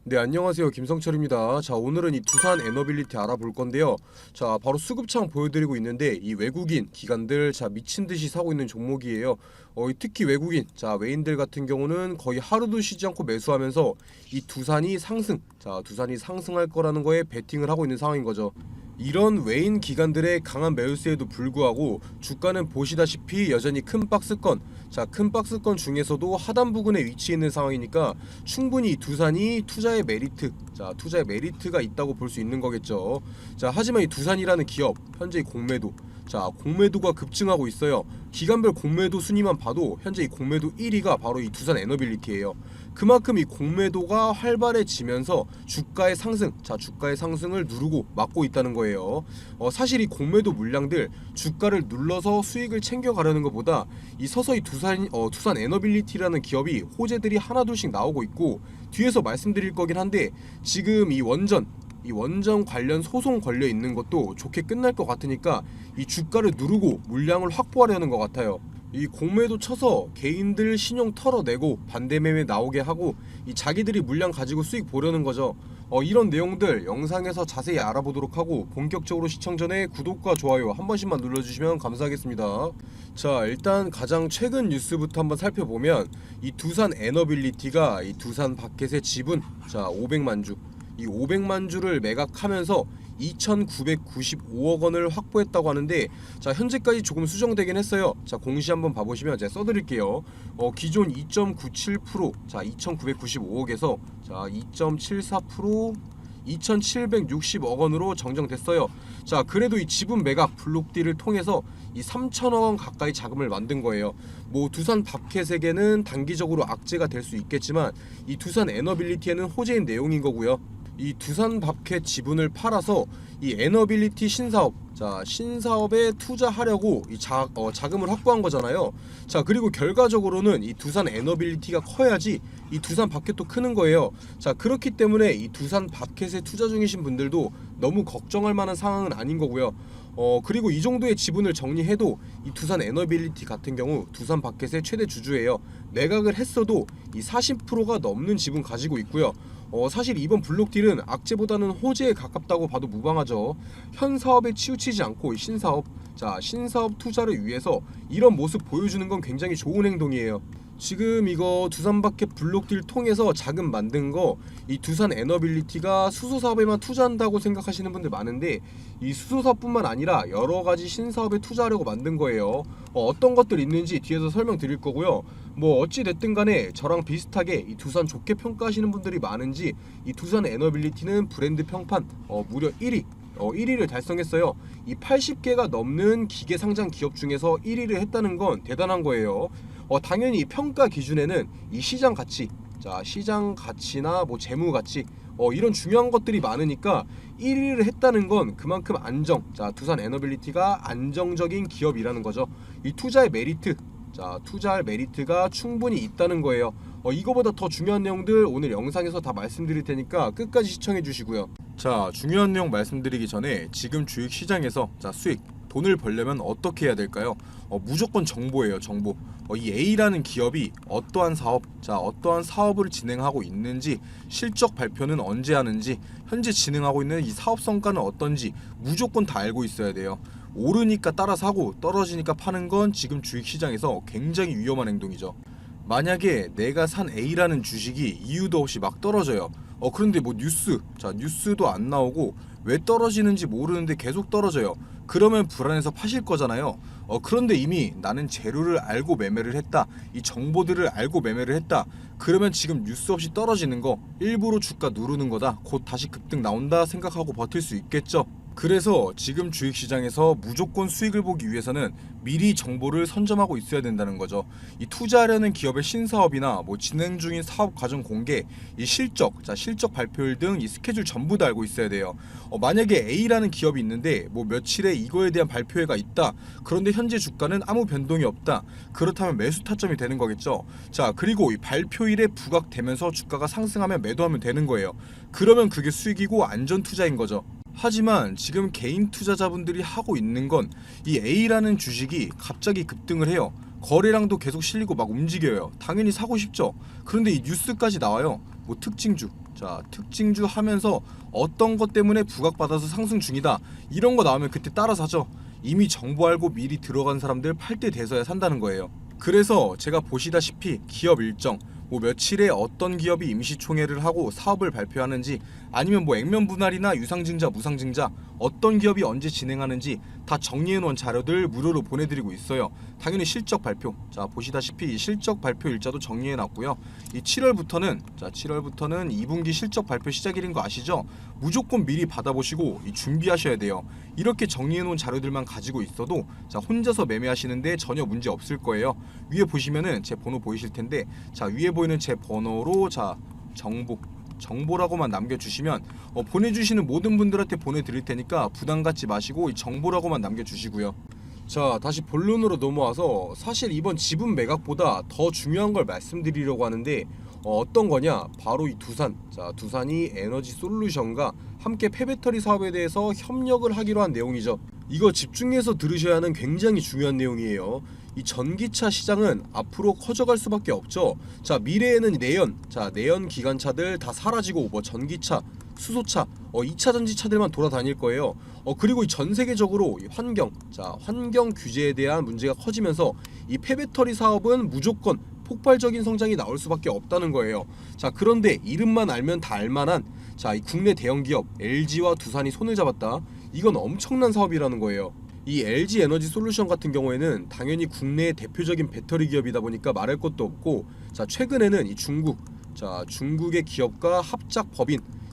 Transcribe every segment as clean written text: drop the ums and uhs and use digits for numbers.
네, 안녕하세요. 김성철입니다. 자, 오늘은 이 두산 에너빌리티 알아볼 건데요. 자, 바로 수급창 보여드리고 있는데 이 외국인 기관들 미친 듯이 사고 있는 종목이에요. 특히 외국인, 외인들 같은 경우는 거의 하루도 쉬지 않고 매수하면서 이 두산이 두산이 상승할 거라는 거에 베팅을 하고 있는 상황인 거죠. 이런 외인 기관들의 강한 매수세에도 불구하고 주가는 보시다시피 여전히 큰 박스권, 큰 박스권 중에서도 하단 부근에 위치해 있는 상황이니까 충분히 두산이 투자의 메리트가 있다고 볼 수 있는 거겠죠. 하지만 이 두산이라는 기업 현재 공매도가 급증하고 있어요. 기간별 공매도 순위만 봐도 현재 이 공매도 1위가 바로 이 두산 에너빌리티예요. 그만큼 이 공매도가 활발해지면서 주가의 상승을 누르고 막고 있다는 거예요. 사실 이 공매도 물량들 주가를 눌러서 수익을 챙겨가려는 것보다 이 서서히 두산 에너빌리티라는 기업이 호재들이 하나둘씩 나오고 있고, 뒤에서 말씀드릴 거긴 한데 지금 이 원전 관련 소송 걸려 있는 것도 좋게 끝날 것 같으니까 이 주가를 누르고 물량을 확보하려는 것 같아요. 이 공매도 쳐서 개인들 신용 털어내고 반대매매 나오게 하고 이 자기들이 물량 가지고 수익 보려는 거죠. 이런 내용들 영상에서 자세히 알아보도록 하고, 본격적으로 시청 전에 구독과 좋아요 한 번씩만 눌러주시면 감사하겠습니다. 자, 일단 가장 최근 뉴스부터 한번 살펴보면 이 두산 에너빌리티가 이 두산 바켓의 지분 500만 주, 이 500만 주를 매각하면서 2,995억 원을 확보했다고 하는데, 현재까지 조금 수정되긴 했어요. 공시 한번 봐보시면 제가 써드릴게요. 기존 2.97%, 2,995억에서 2.74%, 2,760억 원으로 정정됐어요. 그래도 이 지분 매각 블록딜을 통해서 이 3천억 원 가까이 자금을 만든 거예요. 뭐 두산 바켓에게는 단기적으로 악재가 될 수 있겠지만 이 두산 에너빌리티에는 호재인 내용인 거고요. 이 두산 바켓 지분을 팔아서 이 에너빌리티 신사업에 투자하려고 이 자금을 확보한 거잖아요. 그리고 결과적으로는 이 두산 에너빌리티가 커야지 이 두산 바켓도 크는 거예요. 그렇기 때문에 이 두산 바켓에 투자 중이신 분들도 너무 걱정할 만한 상황은 아닌 거고요. 그리고 이 정도의 지분을 정리해도 이 두산 에너빌리티 같은 경우 두산 바켓의 최대 주주예요. 매각을 했어도 이 40%가 넘는 지분 가지고 있고요. 사실 이번 블록딜은 악재보다는 호재에 가깝다고 봐도 무방하죠. 현 사업에 치우치지 않고 신사업 투자를 위해서 이런 모습 보여주는 건 굉장히 좋은 행동이에요. 지금 이거 두산 바켓 블록딜 통해서 자금 만든 거, 이 두산 에너빌리티가 수소 사업에만 투자한다고 생각하시는 분들 많은데 이 수소 사업뿐만 아니라 여러 가지 신사업에 투자하려고 만든 거예요. 어떤 것들이 있는지 뒤에서 설명드릴 거고요. 뭐 어찌 됐든 간에 저랑 비슷하게 이 두산 좋게 평가하시는 분들이 많은지 이 두산 에너빌리티는 브랜드 평판 무려 1위를 달성했어요. 이 80개가 넘는 기계 상장 기업 중에서 1위를 했다는 건 대단한 거예요. 당연히 이 평가 기준에는 이 시장 가치나 뭐 재무 가치, 이런 중요한 것들이 많으니까 1위를 했다는 건 그만큼 두산 에너빌리티가 안정적인 기업이라는 거죠. 이 투자할 메리트가 충분히 있다는 거예요. 이거보다 더 중요한 내용들 오늘 영상에서 다 말씀드릴 테니까 끝까지 시청해 주시고요. 중요한 내용 말씀드리기 전에 지금 주식 시장에서 돈을 벌려면 어떻게 해야 될까요? 무조건 정보예요, 정보. 이 A라는 기업이 어떠한 사업을 진행하고 있는지, 실적 발표는 언제 하는지, 현재 진행하고 있는 이 사업 성과는 어떤지 무조건 다 알고 있어야 돼요. 오르니까 따라 사고 떨어지니까 파는 건 지금 주식 시장에서 굉장히 위험한 행동이죠. 만약에 내가 산 A라는 주식이 이유도 없이 막 떨어져요. 그런데 뭐 뉴스도 안 나오고 왜 떨어지는지 모르는데 계속 떨어져요. 그러면 불안해서 파실 거잖아요. 그런데 이미 나는 재료를 알고 매매를 했다, 이 정보들을 알고 매매를 했다, 그러면 지금 뉴스 없이 떨어지는 거 일부러 주가 누르는 거다, 곧 다시 급등 나온다 생각하고 버틸 수 있겠죠. 그래서 지금 주식시장에서 무조건 수익을 보기 위해서는 미리 정보를 선점하고 있어야 된다는 거죠. 이 투자하려는 기업의 신사업이나 뭐 진행 중인 사업 과정 공개, 이 실적 발표일 등 이 스케줄 전부 다 알고 있어야 돼요. 만약에 A라는 기업이 있는데 뭐 며칠에 이거에 대한 발표회가 있다, 그런데 현재 주가는 아무 변동이 없다, 그렇다면 매수 타점이 되는 거겠죠. 그리고 이 발표일에 부각되면서 주가가 상승하면 매도하면 되는 거예요. 그러면 그게 수익이고 안전 투자인 거죠. 하지만 지금 개인 투자자분들이 하고 있는 건 이 A라는 주식이 갑자기 급등을 해요. 거래량도 계속 실리고 막 움직여요. 당연히 사고 싶죠. 그런데 이 뉴스까지 나와요. 뭐 특징주, 자 특징주 하면서 어떤 것 때문에 부각받아서 상승 중이다 이런 거 나오면 그때 따라 사죠. 이미 정보 알고 미리 들어간 사람들 팔 때 돼서야 산다는 거예요. 그래서 제가 보시다시피 기업 일정, 뭐 며칠에 어떤 기업이 임시총회를 하고 사업을 발표하는지, 아니면 뭐 액면 분할이나 유상증자 무상증자 어떤 기업이 언제 진행하는지 다 정리해놓은 자료들 무료로 보내드리고 있어요. 당연히 실적 발표, 자 보시다시피 실적 발표 일자도 정리해놨고요. 이 7월부터는 2분기 실적 발표 시작일인 거 아시죠? 무조건 미리 받아보시고 준비하셔야 돼요. 이렇게 정리해놓은 자료들만 가지고 있어도 자 혼자서 매매하시는데 전혀 문제 없을 거예요. 위에 보시면은 제 번호 보이실 텐데, 자 위에 보이는 제 번호로 자 정보라고만 남겨주시면 보내주시는 모든 분들한테 보내드릴 테니까 부담 갖지 마시고 이 정보라고만 남겨주시고요. 자 다시 본론으로 넘어와서 사실 이번 지분 매각보다 더 중요한 걸 말씀드리려고 하는데 어떤 거냐, 바로 이 두산이 에너지 솔루션과 함께 폐배터리 사업에 대해서 협력을 하기로 한 내용이죠. 이거 집중해서 들으셔야 하는 굉장히 중요한 내용이에요. 이 전기차 시장은 앞으로 커져갈 수밖에 없죠. 자 미래에는 내연 기관차들 다 사라지고 뭐 전기차, 수소차, 2차 전지차들만 돌아다닐 거예요. 그리고 전 세계적으로 이 환경 규제에 대한 문제가 커지면서 이 폐배터리 사업은 무조건 폭발적인 성장이 나올 수밖에 없다는 거예요. 자 그런데 이름만 알면 다 알만한 이 국내 대형 기업 LG와 두산이 손을 잡았다. 이건 엄청난 사업이라는 거예요. 이 LG 에너지 솔루션 같은 경우에는 당연히 국내의 대표적인 배터리 기업이다 보니까 말할 것도 없고, 자 최근에는 이 중국의 기업과 합작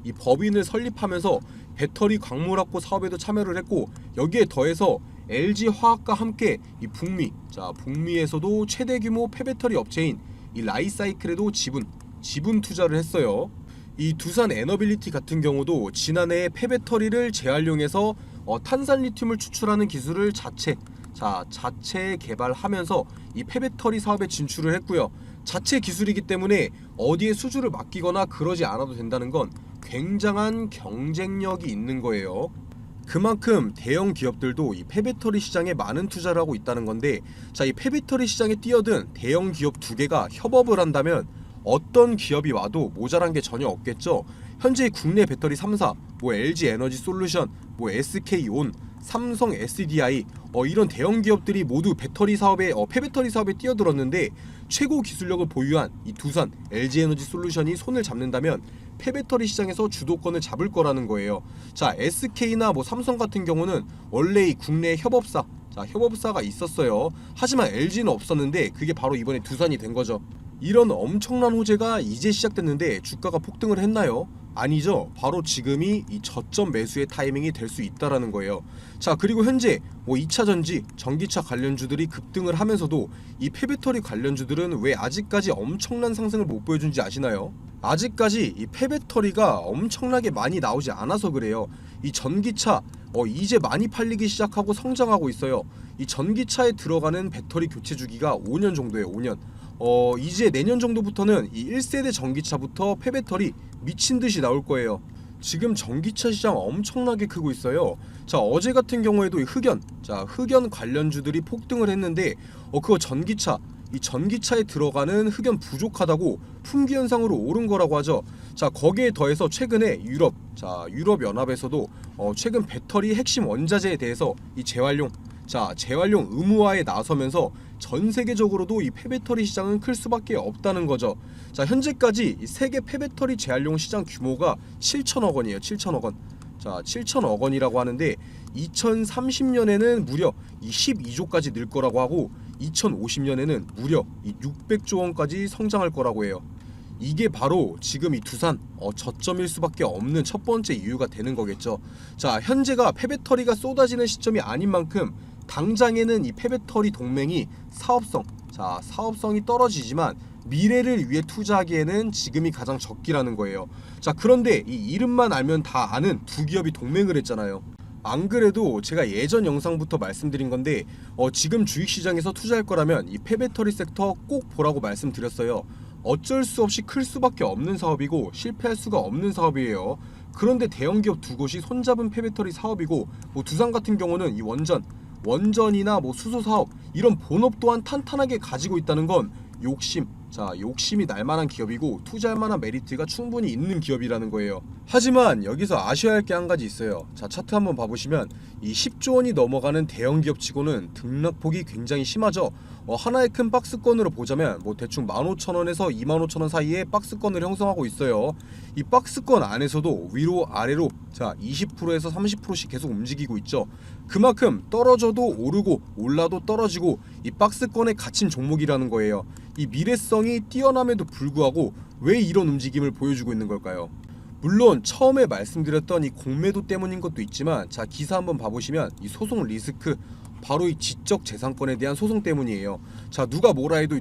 이 법인을 설립하면서 배터리 광물확보 사업에도 참여를 했고, 여기에 더해서 LG 화학과 함께 이 북미에서도 최대 규모 폐배터리 업체인 이 라이사이클에도 지분 투자를 했어요. 이 두산 에너빌리티 같은 경우도 지난해 폐배터리를 재활용해서 탄산 리튬을 추출하는 기술을 자체 개발하면서 이 폐배터리 사업에 진출을 했고요. 자체 기술이기 때문에 어디에 수주를 맡기거나 그러지 않아도 된다는 건 굉장한 경쟁력이 있는 거예요. 그만큼 대형 기업들도 이 폐배터리 시장에 많은 투자를 하고 있다는 건데, 이 폐배터리 시장에 뛰어든 대형 기업 두 개가 협업을 한다면 어떤 기업이 와도 모자란 게 전혀 없겠죠. 현재 국내 배터리 3사, 뭐 LG 에너지 솔루션, 뭐 SK온, 삼성 SDI 이런 대형 기업들이 모두 폐배터리 사업에 뛰어들었는데, 최고 기술력을 보유한 이 두산, LG 에너지 솔루션이 손을 잡는다면 폐배터리 시장에서 주도권을 잡을 거라는 거예요. 자 SK나 뭐 삼성 같은 경우는 원래 이 국내 협업사가 있었어요. 하지만 LG는 없었는데 그게 바로 이번에 두산이 된 거죠. 이런 엄청난 호재가 이제 시작됐는데 주가가 폭등을 했나요? 아니죠. 바로 지금이 이 저점 매수의 타이밍이 될 수 있다라는 거예요. 자 그리고 현재 뭐 2차 전지, 전기차 관련주들이 급등을 하면서도 이 폐배터리 관련주들은 왜 아직까지 엄청난 상승을 못 보여준지 아시나요? 아직까지 이 폐배터리가 엄청나게 많이 나오지 않아서 그래요. 이 전기차 이제 많이 팔리기 시작하고 성장하고 있어요. 이 전기차에 들어가는 배터리 교체 주기가 5년 정도예요. 5년. 이제 내년 정도부터는 이 1세대 전기차부터 폐배터리 미친듯이 나올 거예요. 지금 전기차 시장 엄청나게 크고 있어요. 자 어제 같은 경우에도 이 흑연 관련주들이 폭등을 했는데 그거 이 전기차에 들어가는 흑연 부족하다고 품귀 현상으로 오른 거라고 하죠. 자 거기에 더해서 최근에 유럽 연합에서도 최근 배터리 핵심 원자재에 대해서 이 재활용 의무화에 나서면서 전 세계적으로도 이 폐배터리 시장은 클 수밖에 없다는 거죠. 자 현재까지 이 세계 폐배터리 재활용 시장 규모가 7천억 원이에요. 7천억 원. 자 7천억 원이라고 하는데 2030년에는 무려 이 12조까지 늘 거라고 하고 2050년에는 무려 이 600조 원까지 성장할 거라고 해요. 이게 바로 지금 이 두산 저점일 수밖에 없는 첫 번째 이유가 되는 거겠죠. 자 현재가 폐배터리가 쏟아지는 시점이 아닌 만큼 당장에는 이 폐배터리 동맹이 사업성이 떨어지지만 미래를 위해 투자하기에는 지금이 가장 적기라는 거예요. 자 그런데 이 이름만 알면 다 아는 두 기업이 동맹을 했잖아요. 안 그래도 제가 예전 영상부터 말씀드린 건데 지금 주식시장에서 투자할 거라면 이 폐배터리 섹터 꼭 보라고 말씀드렸어요. 어쩔 수 없이 클 수밖에 없는 사업이고 실패할 수가 없는 사업이에요. 그런데 대형 기업 두 곳이 손잡은 폐배터리 사업이고, 뭐 두산 같은 경우는 이 원전이나 뭐 수소 사업 이런 본업 또한 탄탄하게 가지고 있다는 건 욕심, 자 욕심이 날 만한 기업이고 투자할 만한 메리트가 충분히 있는 기업이라는 거예요. 하지만 여기서 아셔야 할 게 한 가지 있어요. 자 차트 한번 봐보시면 이 10조 원이 넘어가는 대형 기업치고는 등락폭이 굉장히 심하죠. 하나의 큰 박스권으로 보자면 뭐 대충 15,000원에서 25,000원 사이에 박스권을 형성하고 있어요. 이 박스권 안에서도 위로 아래로 자 20%에서 30%씩 계속 움직이고 있죠. 그만큼 떨어져도 오르고 올라도 떨어지고 이 박스권에 갇힌 종목이라는 거예요. 이 미래성이 뛰어남에도 불구하고 왜 이런 움직임을 보여주고 있는 걸까요? 물론 처음에 말씀드렸던 이 공매도 때문인 것도 있지만 자 기사 한번 봐보시면 이 소송 리스크 바로 이 지적 재산권에 대한 소송 때문이에요. 자 누가 뭐라 해도 이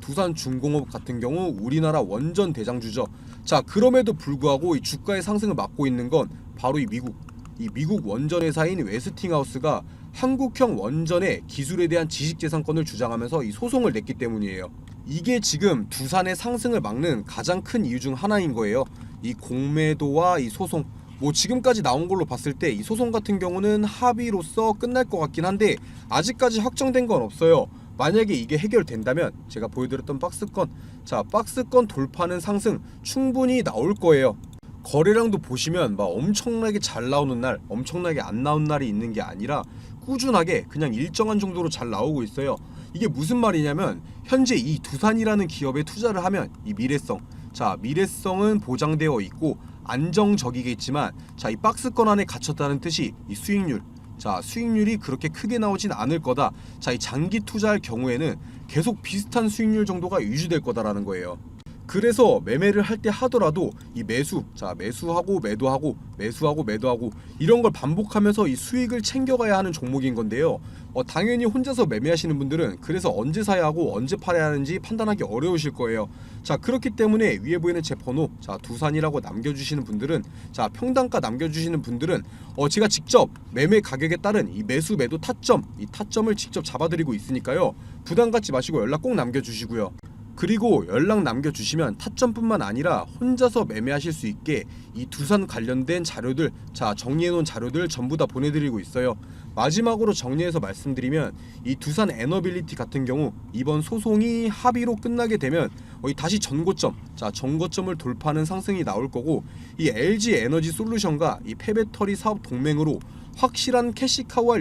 두산중공업 같은 경우 우리나라 원전 대장주죠. 자 그럼에도 불구하고 이 주가의 상승을 막고 있는 건 바로 이 미국 원전 회사인 웨스팅하우스가 한국형 원전의 기술에 대한 지식재산권을 주장하면서 이 소송을 냈기 때문이에요. 이게 지금 두산의 상승을 막는 가장 큰 이유 중 하나인 거예요. 이 공매도와 이 소송, 뭐 지금까지 나온 걸로 봤을 때 이 소송 같은 경우는 합의로서 끝날 것 같긴 한데 아직까지 확정된 건 없어요. 만약에 이게 해결된다면 제가 보여드렸던 박스권, 자 박스권 돌파는 상승 충분히 나올 거예요. 거래량도 보시면 막 엄청나게 잘 나오는 날, 엄청나게 안 나온 날이 있는 게 아니라 꾸준하게 그냥 일정한 정도로 잘 나오고 있어요. 이게 무슨 말이냐면 현재 이 두산이라는 기업에 투자를 하면 이 미래성, 자 미래성은 보장되어 있고 안정적이겠지만 자 이 박스권 안에 갇혔다는 뜻이 이 수익률, 자 수익률이 그렇게 크게 나오진 않을 거다. 자 이 장기 투자할 경우에는 계속 비슷한 수익률 정도가 유지될 거다라는 거예요. 그래서 매매를 할 때 하더라도 이 매수하고 매도하고 매수하고 매도하고 이런 걸 반복하면서 이 수익을 챙겨가야 하는 종목인 건데요. 당연히 혼자서 매매하시는 분들은 그래서 언제 사야 하고 언제 팔아야 하는지 판단하기 어려우실 거예요. 자 그렇기 때문에 위에 보이는 제 번호 자 두산이라고 남겨주시는 분들은 자 평단가 남겨주시는 분들은 제가 직접 매매 가격에 따른 이 매수 매도 타점 이 타점을 직접 잡아드리고 있으니까요. 부담 갖지 마시고 연락 꼭 남겨주시고요. 그리고 연락 남겨주시면 타점뿐만 아니라 혼자서 매매하실 수 있게 이 두산 관련된 자료들 자 정리해놓은 자료들 전부 다 보내드리고 있어요. 마지막으로 정리해서 말씀드리면 이 두산 에너빌리티 같은 경우 이번 소송이 합의로 끝나게 되면 다시 전고점을 돌파하는 상승이 나올 거고 이 LG 에너지 솔루션과 이 폐배터리 사업 동맹으로 확실한 캐시카우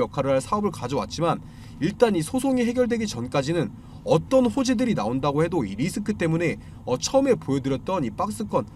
역할을 할 사업을 가져왔지만 일단 이 소송이 해결되기 전까지는 어떤 호재들이 나온다고 해도 이 리스크 때문에 처음에 보여드렸던 이 박스권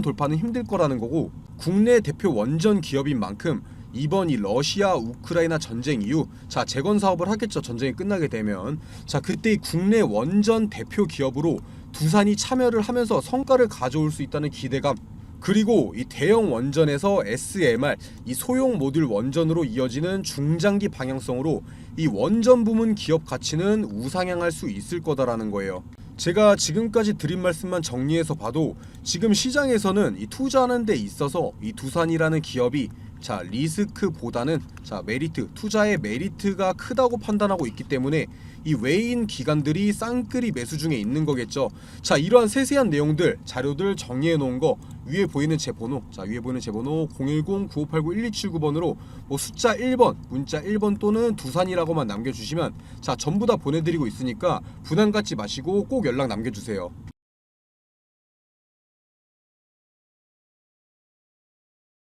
돌파는 힘들 거라는 거고 국내 대표 원전 기업인 만큼 이번 이 러시아 우크라이나 전쟁 이후 자 재건 사업을 하겠죠. 전쟁이 끝나게 되면 자 그때 이 국내 원전 대표 기업으로 두산이 참여를 하면서 성과를 가져올 수 있다는 기대감 그리고 이 대형 원전에서 SMR 이 소형 모듈 원전으로 이어지는 중장기 방향성으로 이 원전 부문 기업 가치는 우상향할 수 있을 거다라는 거예요. 제가 지금까지 드린 말씀만 정리해서 봐도 지금 시장에서는 이 투자하는 데 있어서 이 두산이라는 기업이 자 리스크보다는 자 메리트 투자의 메리트가 크다고 판단하고 있기 때문에 이 외인 기관들이 쌍끌이 매수 중에 있는 거겠죠. 자 이러한 세세한 내용들 자료들 정리해 놓은 거 위에 보이는 제 번호 010-9589-1279번으로 뭐 숫자 1번 문자 1번 또는 두산이라고만 남겨주시면 자 전부 다 보내드리고 있으니까 부담 갖지 마시고 꼭 연락 남겨주세요.